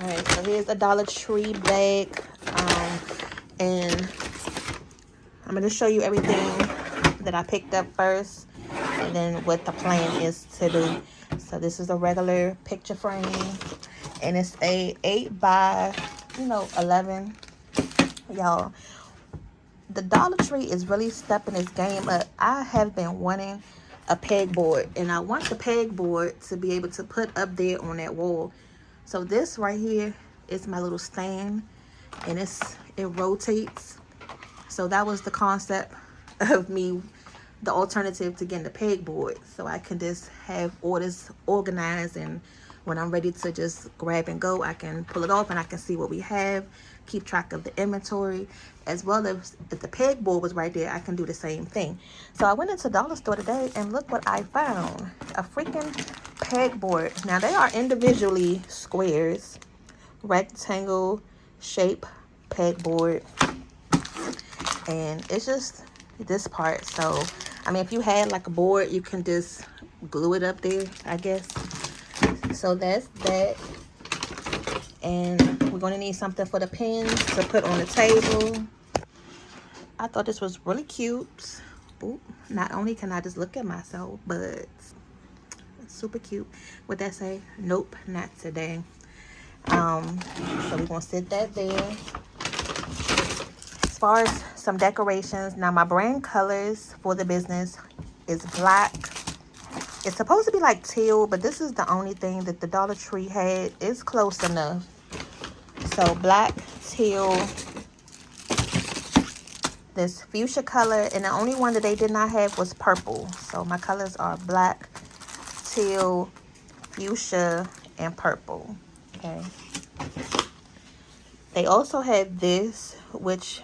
All right, so here's a Dollar Tree bag. And I'm going to show you everything that I picked up first, and then what the plan is to do. So this is a regular picture frame, and it's a 8 by 11. Y'all, the Dollar Tree is really stepping its game up. I have been wanting a pegboard, and I want the pegboard to be able to put up there on that wall. So this right here is my little stand, and it rotates. So that was the concept of me, the alternative to getting the pegboard, so I can just have orders organized, and when I'm ready to just grab and go, I can pull it off and I can see what we have, keep track of the inventory, as well as if the pegboard was right there, I can do the same thing. So I went into Dollar Store today, and look what I found. A freaking pegboard. Now they are individually squares, rectangle shape pegboard, and it's just this part. So I mean, if you had like a board, you can just glue it up there, I guess. So that's that. And we're going to need something for the pins to put on the table. I thought this was really cute. Ooh, not only can I just look at myself, but it's super cute. What that say? Nope, not today. So we're going to sit that there. As far as some decorations, now my brand colors for the business is black. It's supposed to be like teal, but this is the only thing that the Dollar Tree had. It's close enough. So black, teal, this fuchsia color, and the only one that they did not have was purple. So my colors are black, teal, fuchsia, and purple. Okay. They also had this, which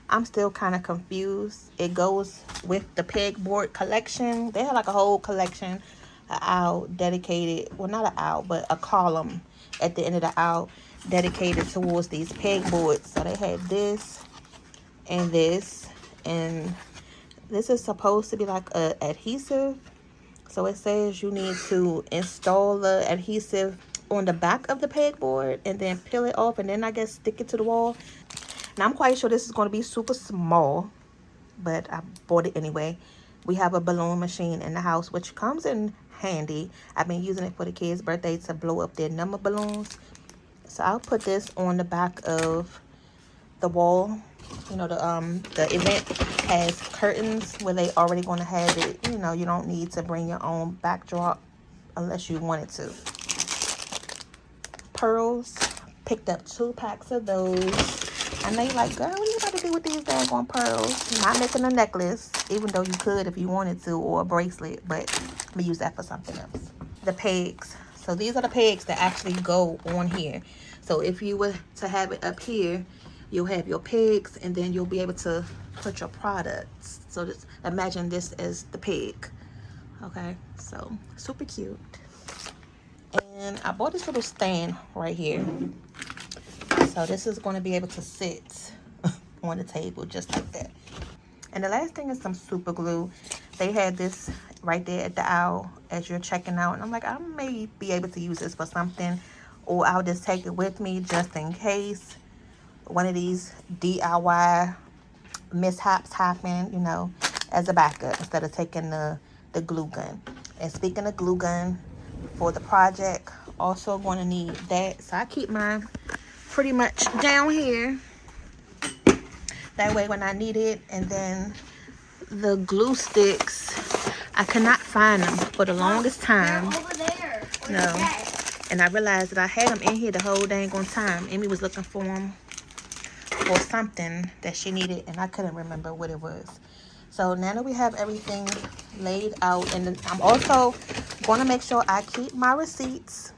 I'm still kind of confused. It goes with the pegboard collection. They had like a whole collection, an aisle dedicated, well, not an aisle, but a column at the end of the aisle dedicated towards these pegboards. So they had this, and this is supposed to be like a adhesive. So it says you need to install the adhesive on the back of the pegboard and then peel it off, and then I guess stick it to the wall. Now I'm quite sure this is going to be super small, but I bought it anyway. We have a balloon machine in the house, which comes in handy. I've been using it for the kids' birthday to blow up their number balloons. So I'll put this on the back of the wall. You know, the event has curtains where they already going to have it. You know, you don't need to bring your own backdrop unless you wanted to. Pearls. Picked up 2 packs of those. And they like, girl, what are you about to do with these daggone pearls? Not making a necklace, even though you could if you wanted to, or a bracelet, but we use that for something else. The pegs. So these are the pegs that actually go on here. So if you were to have it up here, you'll have your pegs, and then you'll be able to put your products. So just imagine this as the peg. Okay, so super cute. And I bought this little stand right here. So this is going to be able to sit on the table just like that. And the last thing is some super glue. They had this right there at the aisle as you're checking out. And I'm like, I may be able to use this for something, or I'll just take it with me just in case one of these DIY mishaps happen, you know, as a backup instead of taking the glue gun. And speaking of glue gun for the project, also going to need that. So I keep mine pretty much down here, that way when I need it. And then the glue sticks, I cannot find them for the longest time. They're over there. No, and I realized that I had them in here the whole dang on time. Amy was looking for them for something that she needed, and I couldn't remember what it was. So now that we have everything laid out, and then I'm also going to make sure I keep my receipts.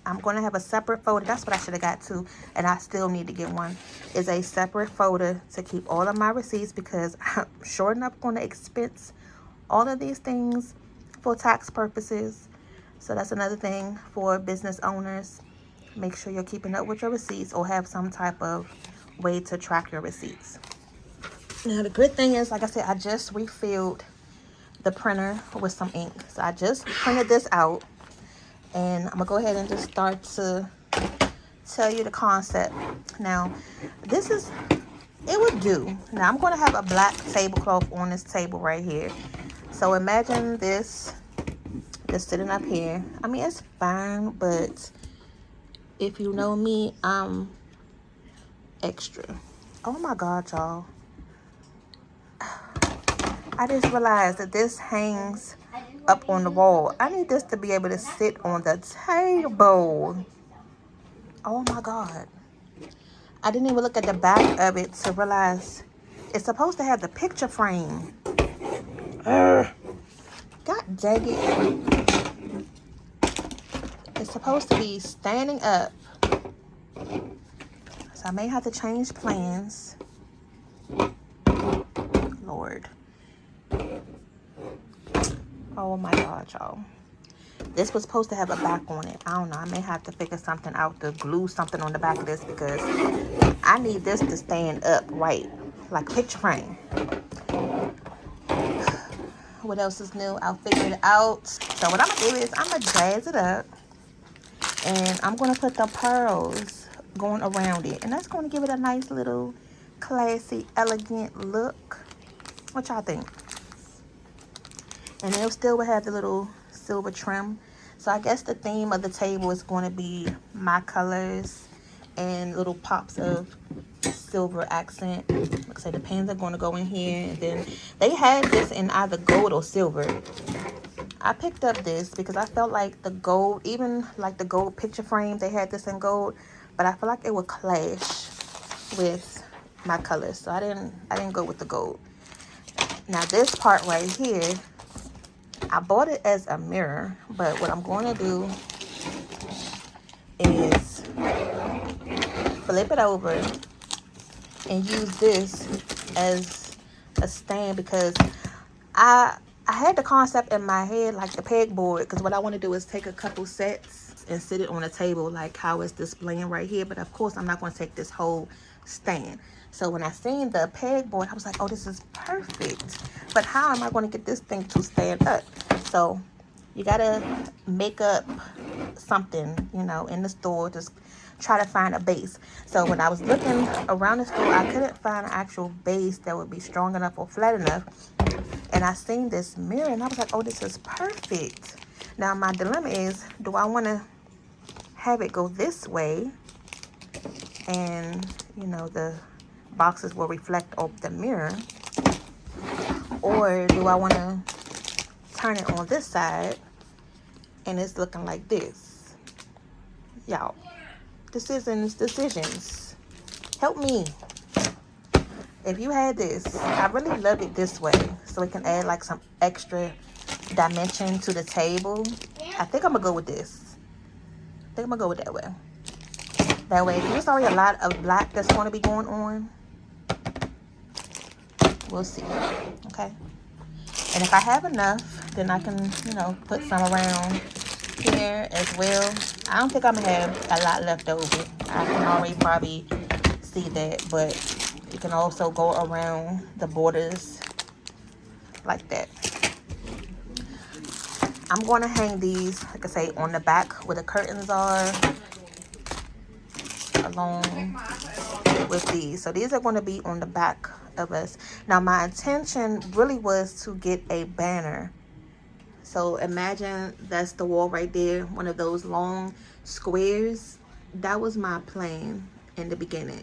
I'm going to have a separate folder. That's what I should have got too, and I still need to get one. Is a separate folder to keep all of my receipts, because I'm sure enough going to expense all of these things for tax purposes. So that's another thing for business owners. Make sure you're keeping up with your receipts, or have some type of way to track your receipts. Now the good thing is, like I said, I just refilled the printer with some ink. So I just printed this out. And I'm going to go ahead and just start to tell you the concept. Now, this is, it would do. Now, I'm going to have a black tablecloth on this table right here. So imagine this just sitting up here. I mean, it's fine, but if you know me, I'm extra. Oh my God, y'all. I just realized that this hangs up on the wall. I need this to be able to sit on the table. Oh my God. I didn't even look at the back of it to realize it's supposed to have the picture frame. God dang it. It's supposed to be standing up. So I may have to change plans. Lord. Oh my God, y'all. This was supposed to have a back on it. I don't know. I may have to figure something out to glue something on the back of this because I need this to stand up right. Like a picture frame. What else is new? I'll figure it out. So what I'm going to do is I'm going to jazz it up. And I'm going to put the pearls going around it. And that's going to give it a nice little classy, elegant look. What y'all think? And it still will have the little silver trim. So I guess the theme of the table is going to be my colors and little pops of silver accent. Like I said, the pans are going to go in here. And then they had this in either gold or silver. I picked up this because I felt like the gold, even like the gold picture frame, they had this in gold. But I feel like it would clash with my colors. So I didn't go with the gold. Now this part right here, I bought it as a mirror, but what I'm going to do is flip it over and use this as a stand because I had the concept in my head like the pegboard, because what I want to do is take a couple sets and sit it on a table like how it's displaying right here. But of course I'm not going to take this whole stand. So when I seen the pegboard, I was like, oh, this is perfect. But how am I going to get this thing to stand up? So you got to make up something, you know, in the store. Just try to find a base. So when I was looking around the store, I couldn't find an actual base that would be strong enough or flat enough. And I seen this mirror and I was like, oh, this is perfect. Now my dilemma is, do I want to have it go this way and, you know, the boxes will reflect off the mirror, or do I want to turn it on this side and it's looking like this? Y'all, decisions, help me. If you had this, I really love it this way, so it can add like some extra dimension to the table. I think I'm gonna go with this. I think I'm gonna go with that way. That way, there's already a lot of black that's going to be going on. We'll see. Okay. And if I have enough, then I can, you know, put some around here as well. I don't think I'm going to have a lot left over. I can already probably see that. But you can also go around the borders like that. I'm going to hang these, like I say, on the back where the curtains are, along with these. So these are going to be on the back of us. Now my intention really was to get a banner. So imagine that's the wall right there, one of those long squares. That was my plan in the beginning,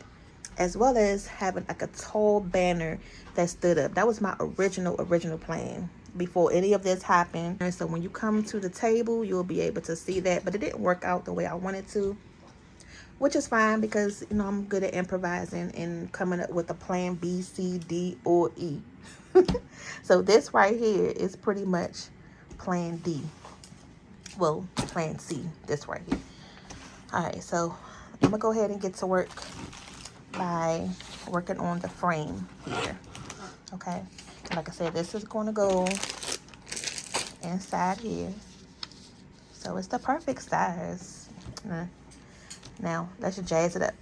as well as having like a tall banner that stood up. That was my original plan before any of this happened. And so when you come to the table, you'll be able to see that, but it didn't work out the way I wanted to, which is fine because, you know, I'm good at improvising and coming up with a plan B, C, D, or E. So this right here is pretty much plan D. Well, plan C, this right here. All right, so I'm gonna go ahead and get to work by working on the frame here. Okay, like I said, this is going to go inside here, so it's the perfect size. Now let's just jazz it up.